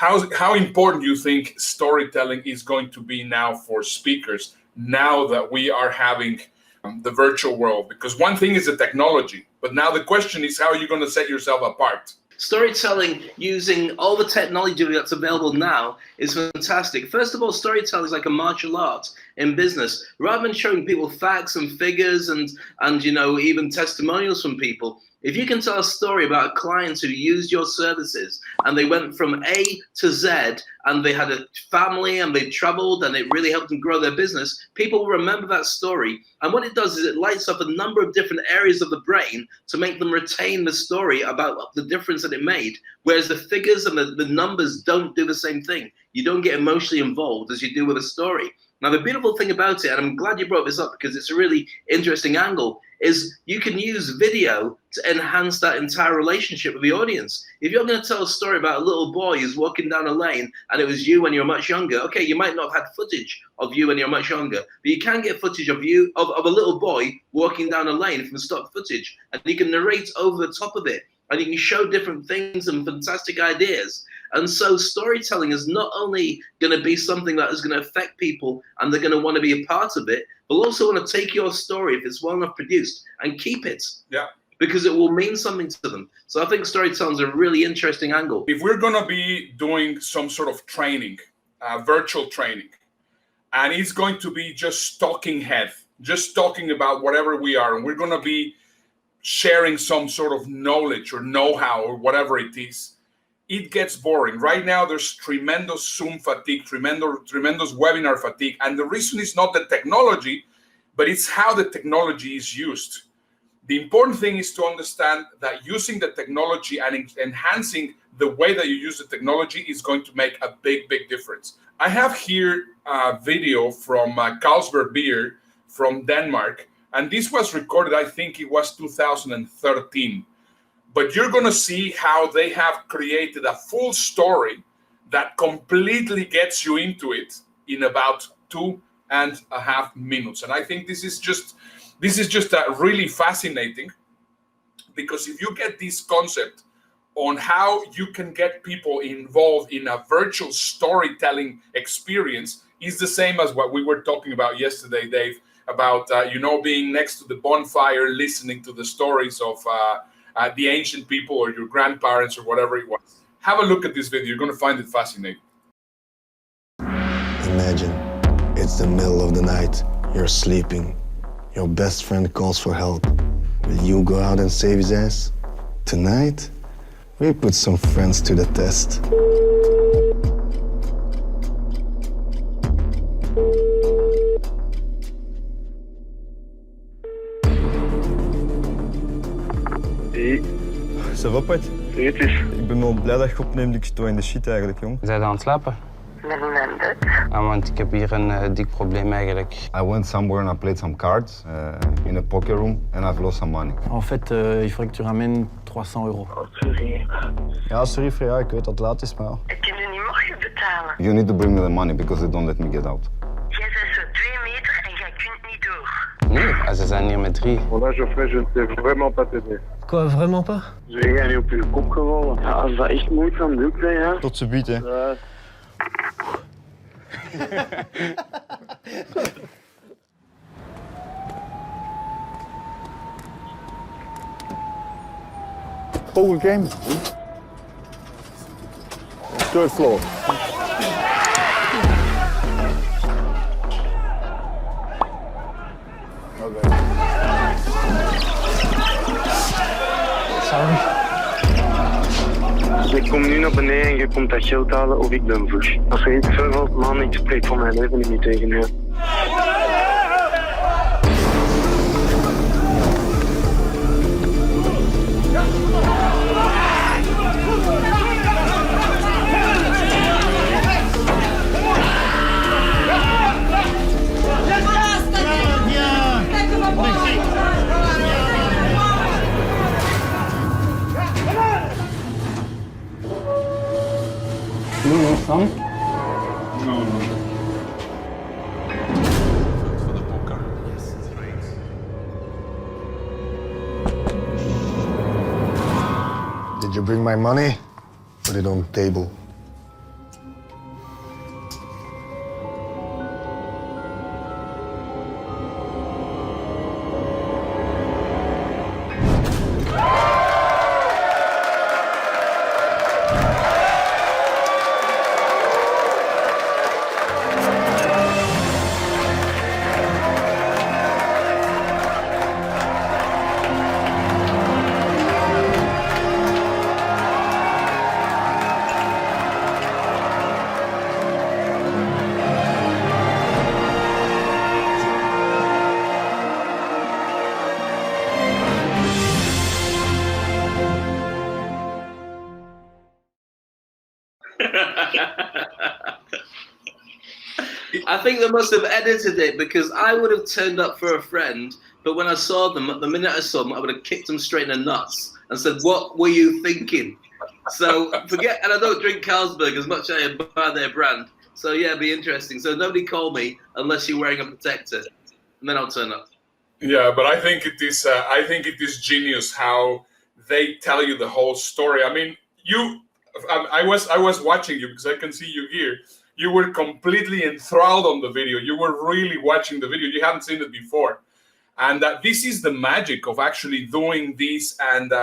how important you think storytelling is going to be now for speakers now that we are having the virtual world? Because one thing is the technology, but now the question is, how are you going to set yourself apart? Storytelling using all the technology that's available now is fantastic. First of all, storytelling is like a martial art in business. Rather than showing people facts and figures and even testimonials from people, if you can tell a story about a client who used your services and they went from A to Z and they had a family and they traveled and it really helped them grow their business, people will remember that story. And what it does is it lights up a number of different areas of the brain to make them retain the story about the difference that it made. Whereas the figures and the numbers don't do the same thing. You don't get emotionally involved as you do with a story. Now, the beautiful thing about it, and I'm glad you brought this up because it's a really interesting angle, is you can use video to enhance that entire relationship with the audience. If you're going to tell a story about a little boy who's walking down a lane and it was you when you were much younger, okay, you might not have had footage of you when you're much younger, but you can get footage of you, of a little boy walking down a lane from stock footage, and you can narrate over the top of it, and you can show different things and fantastic ideas. And so storytelling is not only going to be something that is going to affect people and they're going to want to be a part of it, but also want to take your story, if it's well enough produced, and keep it. Yeah. Because it will mean something to them. So I think storytelling is a really interesting angle. If we're going to be doing some sort of training, virtual training, and it's going to be just talking head, just talking about whatever we are, and we're going to be sharing some sort of knowledge or know-how or whatever it is, it gets boring. Right now, there's tremendous Zoom fatigue, tremendous webinar fatigue. And the reason is not the technology, but it's how the technology is used. The important thing is to understand that using the technology and enhancing the way that you use the technology is going to make a big, big difference. I have here a video from Carlsberg beer from Denmark. And this was recorded, I think it was 2013. But you're going to see how they have created a full story that completely gets you into it in about 2.5 minutes. And I think this is just really fascinating, because if you get this concept on how you can get people involved in a virtual storytelling experience, is the same as what we were talking about yesterday, Dave, about being next to the bonfire, listening to the stories of the ancient people or your grandparents or whatever it was. Have a look at this video. You're going to find it fascinating. Imagine it's the middle of the night. You're sleeping. Your best friend calls for help. Will you go out and save his ass? Tonight, we put some friends to the test. Ça va, Pat? Het is. Ik ben wel blij dat je opneemt. Ik sta in de shit eigenlijk, jong. Zijn je aan het slapen? Met een ander. Want ik heb hier een dik probleem eigenlijk. I went somewhere and I played some cards in a poker room and I've lost some money. En fait, il faudrait que tu ramènes 300 €. Oh, sorry. Ja, sorry Freya, ik weet dat het laat is, maar... Ik kan je niet morgen betalen. You need to bring me the money because they don't let me get out. Jij bent zo 2 meter en jij kunt niet door. Nee, ze zijn hier met 3. Voilà, Geoffrey, je ne sais vraiment pas t'aider. Quoi, vraiment pas? J'ai jij niet op je kop gevallen. Ja, als dat echt moeizaam doet, ja. Tot z'n biet, hè. Ja. Poker game. Third floor. Okay. Sorry. Ik kom nu naar beneden en je komt dat geld halen of ik ben vlug. Als je iets vervalt, man, ik spreek voor mijn leven niet tegen je. Sam? No. For the poker. Yes, it's great. Did you bring my money? Put it on the table. I think they must have edited it because I would have turned up for a friend, but when I saw them, the minute I saw them, I would have kicked them straight in the nuts and said, "What were you thinking?" So forget, and I don't drink Carlsberg as much as I buy their brand. So yeah, it'd be interesting. So nobody call me unless you're wearing a protector, and then I'll turn up. Yeah, but I think it is. I think it is genius how they tell you the whole story. I mean, I was watching you because I can see you here. You were completely enthralled on the video. You were really watching the video. You hadn't seen it before, and this is the magic of actually doing this and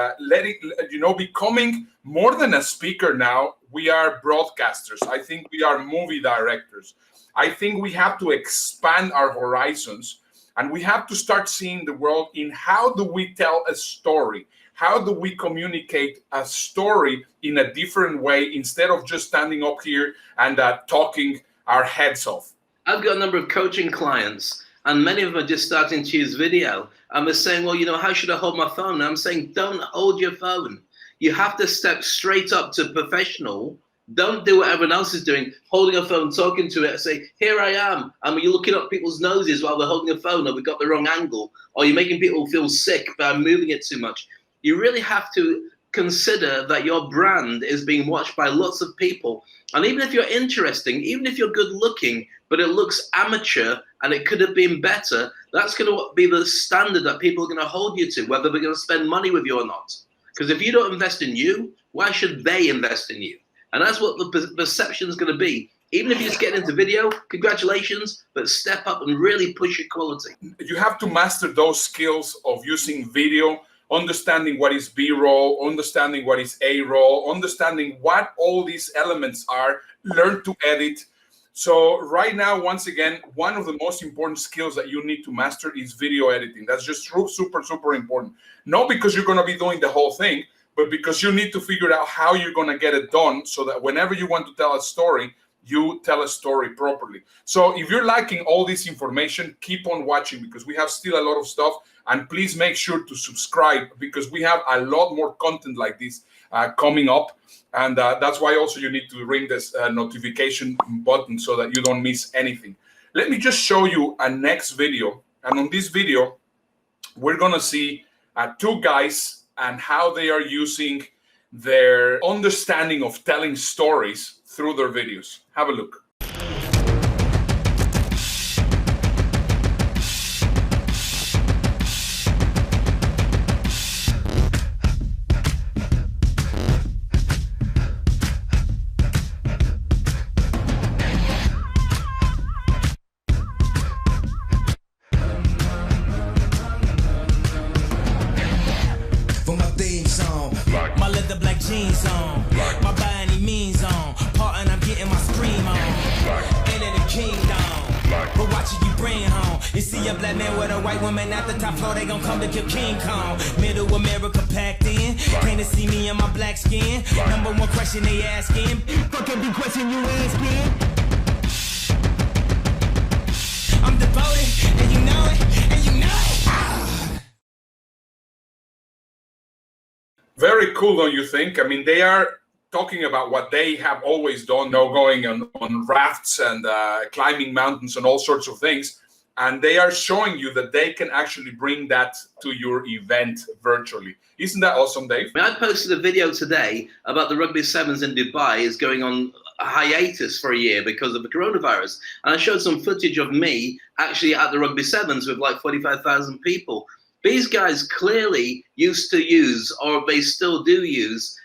becoming more than a speaker now. We are broadcasters. I think we are movie directors. I think we have to expand our horizons. And we have to start seeing the world in how do we tell a story? How do we communicate a story in a different way instead of just standing up here and talking our heads off? I've got a number of coaching clients, and many of them are just starting to use video. And they're saying, well, how should I hold my phone? And I'm saying, don't hold your phone. You have to step straight up to professional. Don't do what everyone else is doing, holding a phone, talking to it, and say, here I am. And you're looking up people's noses while they're holding a phone, or we've got the wrong angle, or you're making people feel sick by moving it too much. You really have to consider that your brand is being watched by lots of people. And even if you're interesting, even if you're good looking, but it looks amateur and it could have been better, that's going to be the standard that people are going to hold you to, whether they're going to spend money with you or not. Because if you don't invest in you, why should they invest in you? And that's what the perception is going to be. Even if you just get into video, congratulations, but step up and really push your quality. You have to master those skills of using video, understanding what is B-roll, understanding what is A-roll, understanding what all these elements are, learn to edit. So right now, once again, one of the most important skills that you need to master is video editing. That's just super, super important. Not because you're going to be doing the whole thing, but because you need to figure out how you're going to get it done so that whenever you want to tell a story, you tell a story properly. So if you're liking all this information, keep on watching because we have still a lot of stuff. And please make sure to subscribe because we have a lot more content like this coming up. And that's why also you need to ring this notification button so that you don't miss anything. Let me just show you a next video. And on this video, we're going to see two guys and how they are using their understanding of telling stories through their videos. Have a look. My leather black jeans on, my by any means on, part and I'm getting my scream on, into the kingdom, but watching you bring home, you see a black man with a white woman at the top floor, they gon' come to kill King Kong, middle America packed in, came to see me in my black skin, number one question they asking, fucking big question you asking, I'm devoted, and you know it, and you know it. Very cool, don't you think? I mean, they are talking about what they have always done, going on rafts and climbing mountains and all sorts of things. And they are showing you that they can actually bring that to your event virtually. Isn't that awesome, Dave? I posted a video today about the Rugby Sevens in Dubai is going on a hiatus for a year because of the coronavirus. And I showed some footage of me actually at the Rugby Sevens with like 45,000 people. These guys clearly used to use, or they still do use,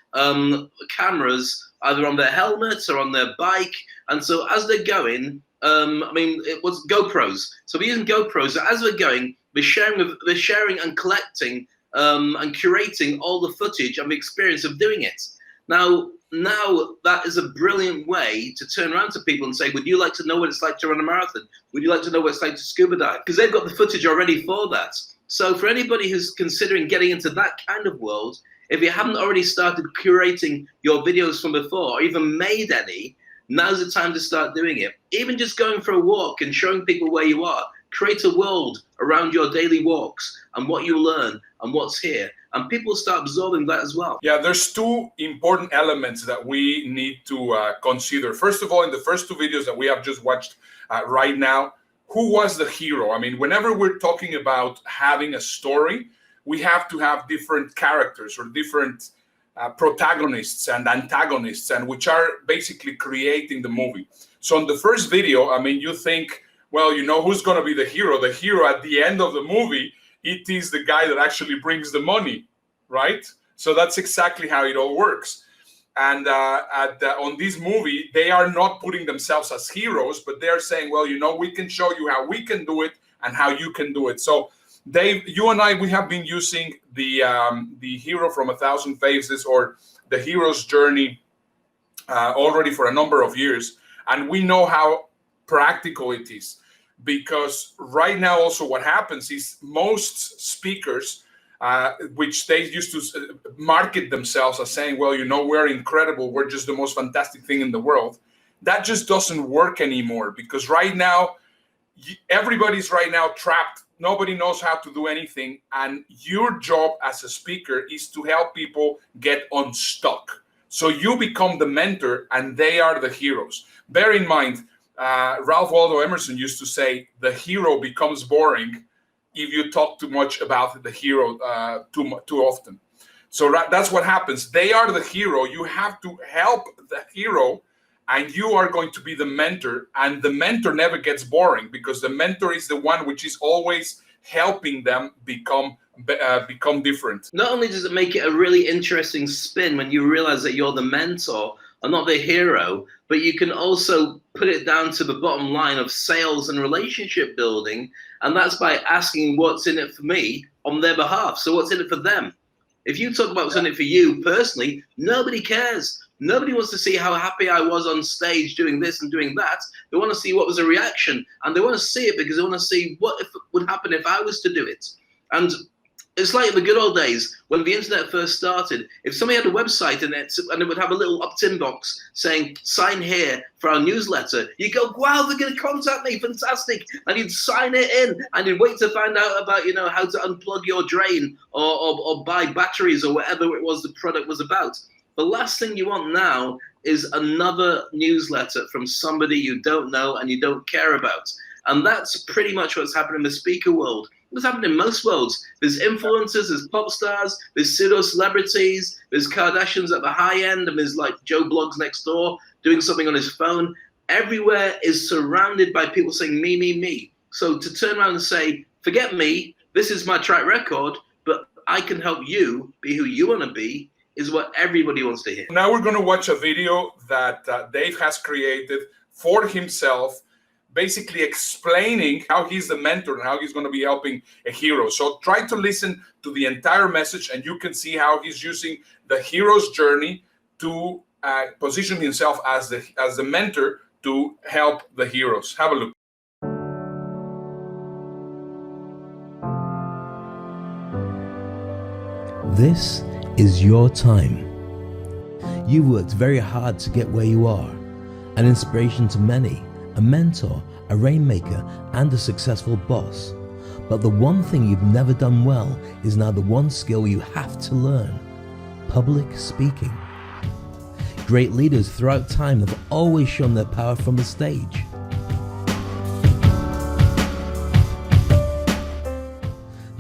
cameras either on their helmets or on their bike. And so as they're going, it was GoPros. So we're using GoPros. So as we're going, they're sharing and collecting and curating all the footage and the experience of doing it. Now that is a brilliant way to turn around to people and say, would you like to know what it's like to run a marathon? Would you like to know what it's like to scuba dive? Because they've got the footage already for that. So for anybody who's considering getting into that kind of world, if you haven't already started curating your videos from before or even made any, now's the time to start doing it. Even just going for a walk and showing people where you are create a world around your daily walks and what you learn and what's here. And people start absorbing that as well. Yeah, there's two important elements that we need to consider. First of all, in the first two videos that we have just watched right now, who was the hero? I mean, whenever we're talking about having a story, we have to have different characters or different protagonists and antagonists, and which are basically creating the movie. So in the first video, I mean, you think, well, you know who's going to be the hero? The hero at the end of the movie, it is the guy that actually brings the money, right? So that's exactly how it all works. And on this movie, they are not putting themselves as heroes, but they're saying, well, you know, we can show you how we can do it and how you can do it. So Dave, you and I, we have been using the hero from 1,000 Faces or the hero's journey already for a number of years. And we know how practical it is, because right now also what happens is most speakers, which they used to market themselves as saying, well, you know, we're incredible, we're just the most fantastic thing in the world. That just doesn't work anymore, because right now, everybody's right now trapped. Nobody knows how to do anything. And your job as a speaker is to help people get unstuck. So you become the mentor and they are the heroes. Bear in mind, Ralph Waldo Emerson used to say, the hero becomes boring if you talk too much about the hero too often. So that's what happens. They are the hero. You have to help the hero, and you are going to be the mentor. And the mentor never gets boring, because the mentor is the one which is always helping them become different. Not only does it make it a really interesting spin when you realize that you're the mentor and not the hero, but you can also put it down to the bottom line of sales and relationship building. And that's by asking what's in it for me on their behalf. So what's in it for them? If you talk about what's in it for you personally, nobody cares. Nobody wants to see how happy I was on stage doing this and doing that. They want to see what was a reaction, and they want to see it because they want to see what would happen if I was to do it. And it's like the good old days when the internet first started. If somebody had a website and it would have a little opt-in box saying, sign here for our newsletter, you go, wow, they're going to contact me, fantastic. And you'd sign it in and you'd wait to find out about, you know, how to unplug your drain or buy batteries or whatever it was the product was about. The last thing you want now is another newsletter from somebody you don't know and you don't care about. And that's pretty much what's happening in the speaker world. What's happening in most worlds. There's influencers, there's pop stars, there's pseudo celebrities, there's Kardashians at the high end, and there's like Joe Blogs next door doing something on his phone. Everywhere is surrounded by people saying me, me, me. So to turn around and say, forget me, this is my track record, but I can help you be who you want to be, is what everybody wants to hear. Now we're going to watch a video that Dave has created for himself, basically explaining how he's the mentor and how he's going to be helping a hero. So try to listen to the entire message, and you can see how he's using the hero's journey to position himself as the mentor to help the heroes. Have a look. This is your time. You worked very hard to get where you are, an inspiration to many, a mentor, a rainmaker, and a successful boss. But the one thing you've never done well is now the one skill you have to learn: public speaking. Great leaders throughout time have always shown their power from the stage.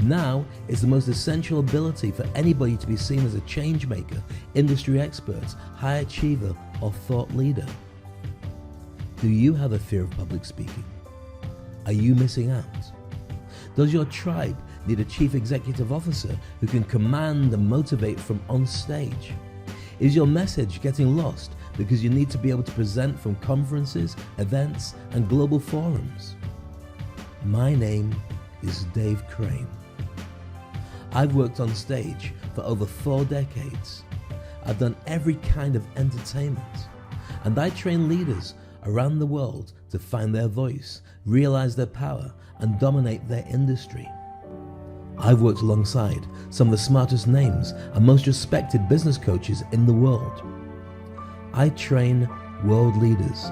Now is the most essential ability for anybody to be seen as a change maker, industry expert, high achiever, or thought leader. Do you have a fear of public speaking? Are you missing out? Does your tribe need a chief executive officer who can command and motivate from on stage? Is your message getting lost because you need to be able to present from conferences, events, and global forums? My name is Dave Crane. I've worked on stage for over 4 decades. I've done every kind of entertainment, and I train leaders around the world to find their voice, realize their power, and dominate their industry. I've worked alongside some of the smartest names and most respected business coaches in the world. I train world leaders,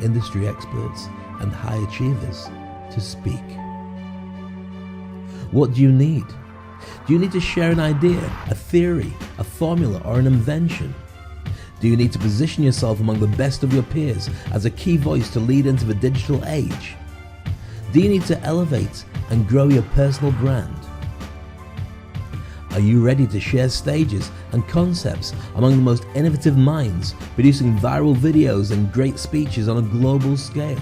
industry experts, and high achievers to speak. What do you need? Do you need to share an idea, a theory, a formula, or an invention? Do you need to position yourself among the best of your peers as a key voice to lead into the digital age? Do you need to elevate and grow your personal brand? Are you ready to share stages and concepts among the most innovative minds, producing viral videos and great speeches on a global scale?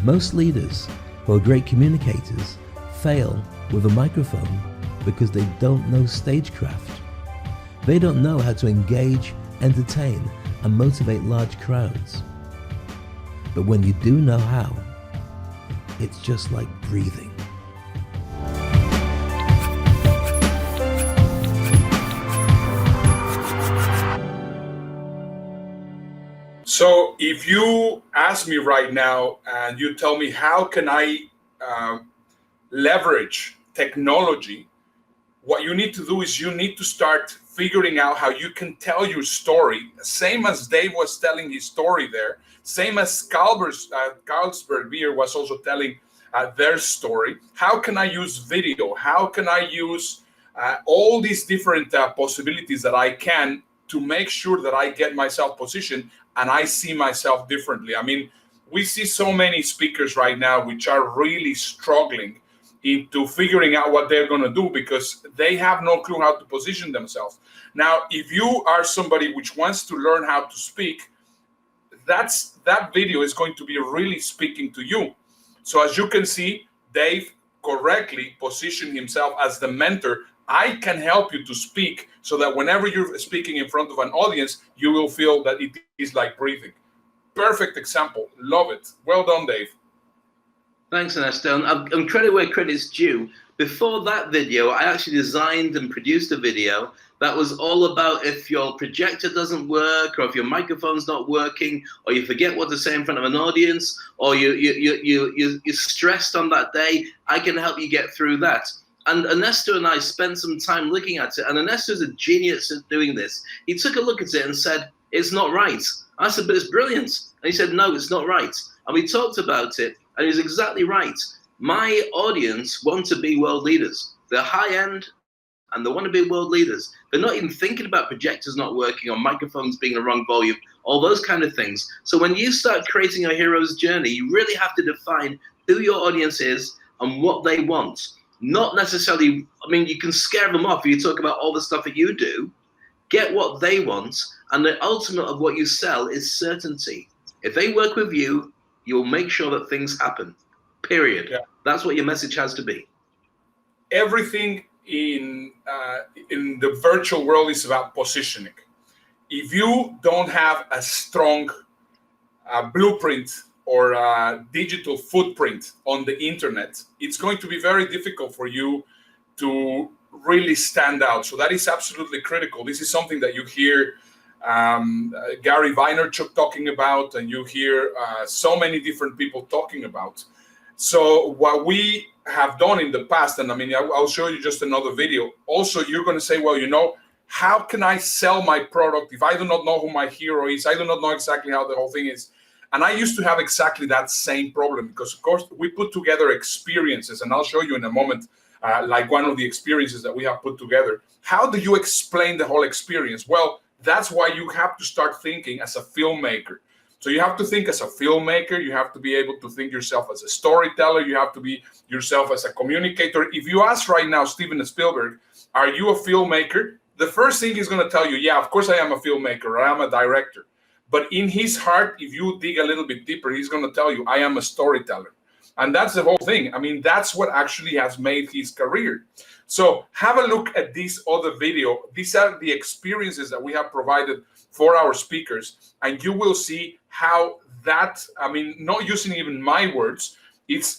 Most leaders who are great communicators fail with a microphone because they don't know stagecraft. They don't know how to engage, entertain, and motivate large crowds. But when you do know how, it's just like breathing. So if you ask me right now and you tell me how can I leverage technology, what you need to do is you need to start figuring out how you can tell your story, same as Dave was telling his story there, same as Carlsberg beer was also telling their story. How can I use video? How can I use all these different possibilities that I can to make sure that I get myself positioned and I see myself differently? I mean, we see so many speakers right now which are really struggling into figuring out what they're going to do because they have no clue how to position themselves. Now, if you are somebody which wants to learn how to speak, that video is going to be really speaking to you. So as you can see, Dave correctly positioned himself as the mentor. I can help you to speak so that whenever you're speaking in front of an audience, you will feel that it is like breathing. Perfect example. Love it. Well done, Dave. Thanks, Ernesto. And credit where credit's due. Before that video, I actually designed and produced a video that was all about if your projector doesn't work, or if your microphone's not working, or you forget what to say in front of an audience, or you're stressed on that day, I can help you get through that. And Ernesto and I spent some time looking at it, and Ernesto's a genius at doing this. He took a look at it and said, it's not right. I said, but it's brilliant. And he said, no, it's not right. And we talked about it, and he was exactly right. My audience want to be world leaders. They're high end, and they want to be world leaders. They're not even thinking about projectors not working or microphones being the wrong volume, all those kind of things. So when you start creating a hero's journey, you really have to define who your audience is and what they want. Not necessarily, I mean, you can scare them off if you talk about all the stuff that you do. Get what they want, and the ultimate of what you sell is certainty. If they work with you, you'll make sure that things happen, period. Yeah. That's what your message has to be. Everything in the virtual world is about positioning. If you don't have a strong blueprint or a digital footprint on the internet, it's going to be very difficult for you to really stand out. So that is absolutely critical. This is something that you hear Gary Vaynerchuk talking about, and you hear so many different people talking about. So what we have done in the past, and I mean, I'll show you just another video. Also, you're going to say, well, you know, how can I sell my product if I do not know who my hero is? I do not know exactly how the whole thing is. And I used to have exactly that same problem because, of course, we put together experiences, and I'll show you in a moment, like one of the experiences that we have put together. How do you explain the whole experience? Well, that's why you have to start thinking as a filmmaker. So you have to think as a filmmaker. You have to be able to think yourself as a storyteller. You have to be yourself as a communicator. If you ask right now Steven Spielberg, are you a filmmaker? The first thing he's going to tell you, yeah, of course I am a filmmaker. I am a director. But in his heart, if you dig a little bit deeper, he's going to tell you, I am a storyteller. And that's the whole thing. I mean, that's what actually has made his career. So have a look at this other video. These are the experiences that we have provided for our speakers. And you will see how that, I mean, not using even my words, it's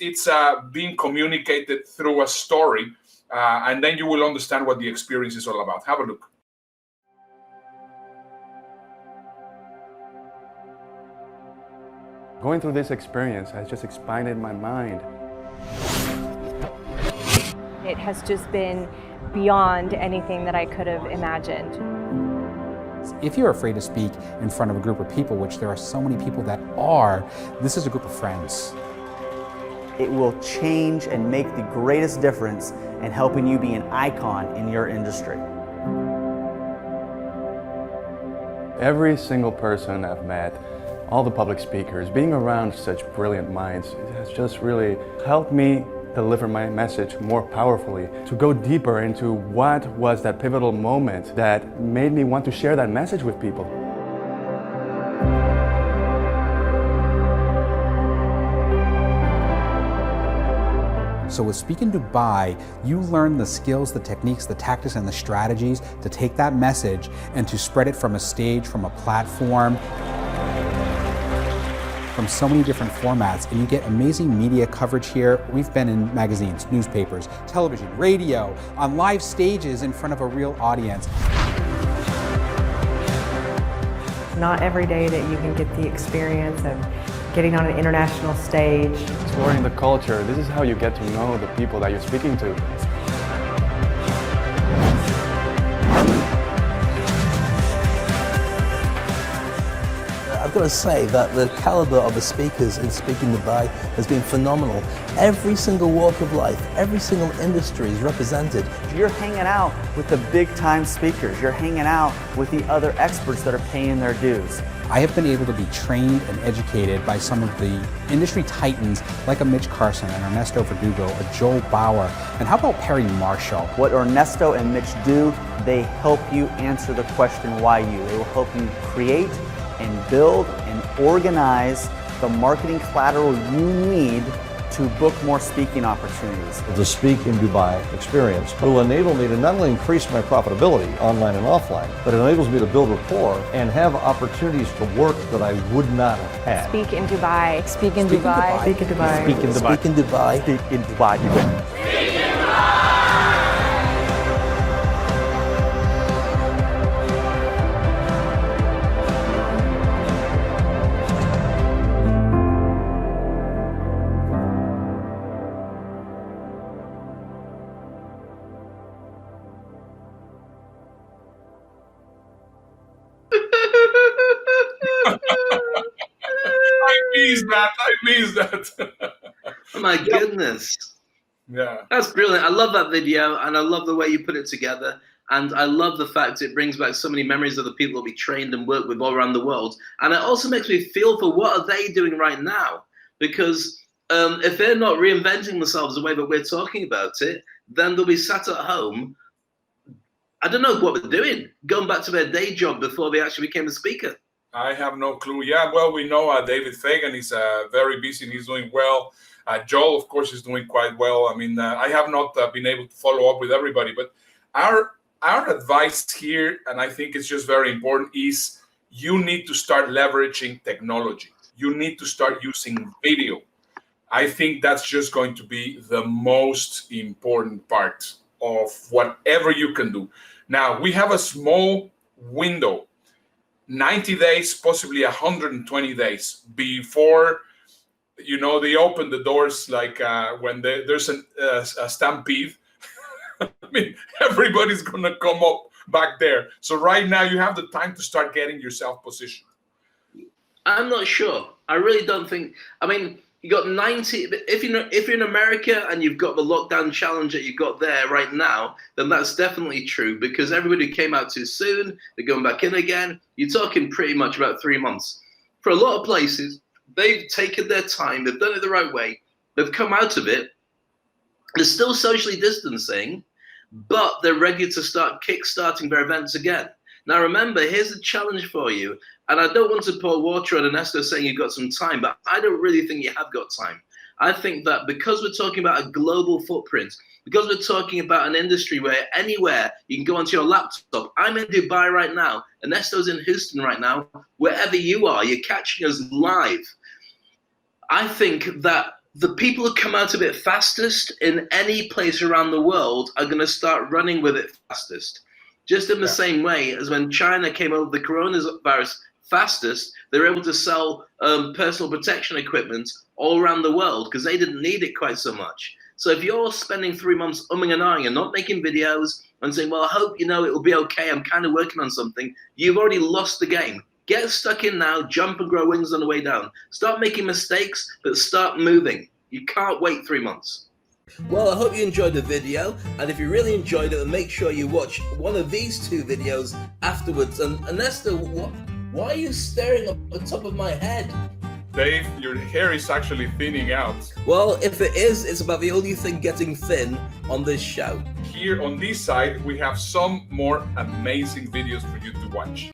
being communicated through a story. And then you will understand what the experience is all about. Have a look. Going through this experience has just expanded my mind. It has just been beyond anything that I could have imagined. If you're afraid to speak in front of a group of people, which there are so many people that are, this is a group of friends. it will change and make the greatest difference in helping you be an icon in your industry. Every single person I've met, all the public speakers, being around such brilliant minds, it has just really helped me deliver my message more powerfully, to go deeper into what was that pivotal moment that made me want to share that message with people. So with Speak in Dubai, you learn the skills, the techniques, the tactics, and the strategies to take that message and to spread it from a stage, from a platform, from so many different formats, and you get amazing media coverage here. We've been in magazines, newspapers, television, radio, on live stages in front of a real audience. Not every day that you can get the experience of getting on an international stage. Exploring the culture, this is how you get to know the people that you're speaking to. I've got to say that the caliber of the speakers in Speak in Dubai has been phenomenal. Every single walk of life, every single industry is represented. You're hanging out with the big time speakers. You're hanging out with the other experts that are paying their dues. I have been able to be trained and educated by some of the industry titans like a Mitch Carson, an Ernesto Verdugo, a Joel Bauer, and how about Perry Marshall? What Ernesto and Mitch do, they help you answer the question, why you? They will help you create and build and organize the marketing collateral you need to book more speaking opportunities. The Speak in Dubai experience will enable me to not only increase my profitability online and offline, but it enables me to build rapport and have opportunities for work that I would not have had. Speak in Dubai. Speak in Dubai. Speak in Dubai. Speak in Dubai. Speak in Dubai. Speak in Dubai. I missed that. Oh my goodness. Yeah. That's brilliant. I love that video, and I love the way you put it together. And I love the fact it brings back so many memories of the people that we trained and worked with all around the world. And it also makes me feel for what are they doing right now? Because if they're not reinventing themselves the way that we're talking about it, then they'll be sat at home, I don't know what they're doing, going back to their day job before they actually became a speaker. I have no clue. Yeah, well, we know David Fagan is very busy and he's doing well. Joel, of course, is doing quite well. I mean, I have not been able to follow up with everybody, but our advice here, and I think it's just very important, is you need to start leveraging technology. You need to start using video. I think that's just going to be the most important part of whatever you can do. Now, we have a small window, 90 days, possibly 120 days before, they open the doors, like when there's a stampede. I mean, everybody's going to come up back there. So right now you have the time to start getting yourself positioned. I'm not sure. I really don't think, you got 90, if you're in America and you've got the lockdown challenge that you've got there right now, then that's definitely true, because everybody came out too soon, they're going back in again. You're talking pretty much about 3 months. For a lot of places, they've taken their time, they've done it the right way, they've come out of it, they're still socially distancing, but they're ready to start kickstarting their events again. Now remember, here's the challenge for you, and I don't want to pour water on Ernesto saying you've got some time, but I don't really think you have got time. I think that because we're talking about a global footprint, because we're talking about an industry where anywhere you can go onto your laptop. I'm in Dubai right now, Ernesto's in Houston right now, wherever you are, you're catching us live. I think that the people who come out of it fastest in any place around the world are going to start running with it fastest. Just in the same way as when China came over the coronavirus fastest, they were able to sell personal protection equipment all around the world because they didn't need it quite so much. So if you're spending 3 months umming and ahhing and not making videos and saying, well, I hope it will be okay, I'm kind of working on something, you've already lost the game. Get stuck in now, jump and grow wings on the way down. Start making mistakes, but start moving. You can't wait 3 months. Well, I hope you enjoyed the video, and if you really enjoyed it, then make sure you watch one of these 2 videos afterwards. And Ernesto, why are you staring up the top of my head? Dave, your hair is actually thinning out. Well, if it is, it's about the only thing getting thin on this show. Here on this side, we have some more amazing videos for you to watch.